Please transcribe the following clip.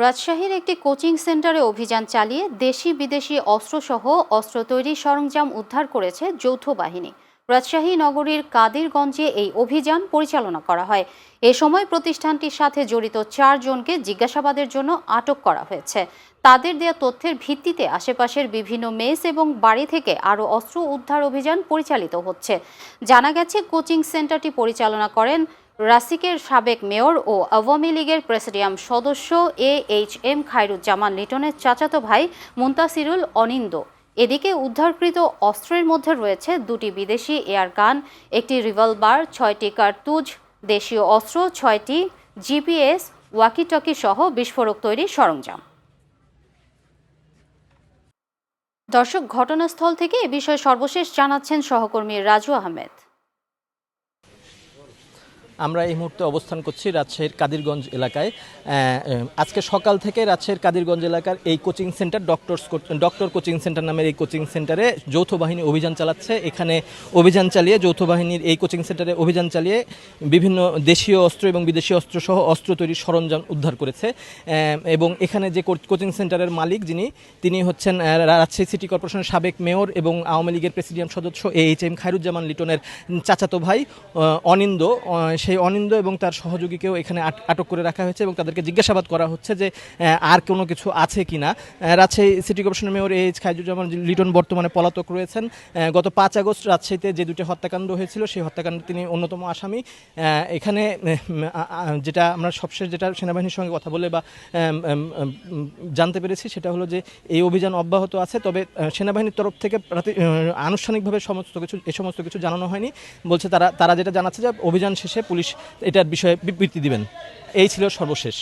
রাজশাহীর একটি কোচিং সেন্টারে অভিযান চালিয়ে দেশি বিদেশি অস্ত্রসহ অস্ত্র তৈরির সরঞ্জাম উদ্ধার করেছে যৌথ বাহিনী। রাজশাহী নগরীর কাদিরগঞ্জে এই অভিযান পরিচালনা করা হয়। এ সময় প্রতিষ্ঠানটির সাথে জড়িত 4 জনকে জিজ্ঞাসাবাদের জন্য আটক করা হয়েছে। তাদের দেয়া তথ্যের ভিত্তিতে আশেপাশের বিভিন্ন মেস এবং বাড়ি থেকে আরও অস্ত্র উদ্ধার অভিযান পরিচালিত হচ্ছে। জানা গেছে, কোচিং সেন্টারটি পরিচালনা করেন রাসিকের সাবেক মেয়র ও আওয়ামী লীগের প্রেসিডিয়াম সদস্য AHM খায়রুজ্জামান লিটনের চাচাতো ভাই মুনতাসিরুল অনিন্দ। এদিকে উদ্ধারকৃত অস্ত্রের মধ্যে রয়েছে 2টি বিদেশি এয়ার গান, একটি রিভলভার, 6টি কার্তুজ, দেশীয় অস্ত্র, 6টি GPS, ওয়াকিটকি সহ বিস্ফোরক তৈরির সরঞ্জাম। দর্শক, ঘটনাস্থল থেকে এ বিষয়ে সর্বশেষ জানাচ্ছেন সহকর্মী রাজু আহমেদ। আমরা এই মুহূর্তে অবস্থান করছি রাজশাহীর কাদিরগঞ্জ এলাকায়। আজকে সকাল থেকে রাজশাহীর কাদিরগঞ্জ এলাকার এই coaching centre doctor coaching centre নামের এই কোচিং সেন্টারে যৌথ বাহিনী অভিযান চালাচ্ছে। এখানে অভিযান চালিয়ে যৌথ বাহিনীর এই কোচিং সেন্টারে অভিযান চালিয়ে বিভিন্ন দেশীয় অস্ত্র এবং বিদেশি অস্ত্র সহ অস্ত্র তৈরির সরঞ্জাম উদ্ধার করেছে। এবং এখানে যে কোচিং সেন্টারের মালিক তিনি হচ্ছেন রাজশাহী সিটি কর্পোরেশনের সাবেক মেয়র এবং আওয়ামী লীগের প্রেসিডিয়াম সদস্য AHM খায়রুজ্জামান লিটনের চাচাতো ভাই অনিন্দ। সেই অনিন্দ এবং তার সহযোগীকেও এখানে আটক করে রাখা হয়েছে এবং তাদেরকে জিজ্ঞাসাবাদ করা হচ্ছে যে আর কোনো কিছু আছে কিনা। রাজশাহী সিটি কর্পোরেশনের মেয়র খায়রুজ্জামান লিটন বর্তমানে পলাতক রয়েছেন। গত 5 আগস্ট রাজশাহীতে যে 2টি হত্যাকাণ্ড হয়েছিল সেই হত্যাকাণ্ডে তিনি অন্যতম আসামি। এখানে যেটা আমরা সবশেষ যেটা সেনাবাহিনীর সঙ্গে কথা বলে বা জানতে পেরেছি সেটা হলো যে এই অভিযান অব্যাহত আছে, তবে সেনাবাহিনীর তরফ থেকে আনুষ্ঠানিকভাবে সমস্ত কিছু জানানো হয়নি। বলছে তারা যেটা জানাচ্ছে যে অভিযান শেষে পুলিশ এটার বিষয়ে বিবৃতি দিবেন। এই ছিল সর্বশেষ।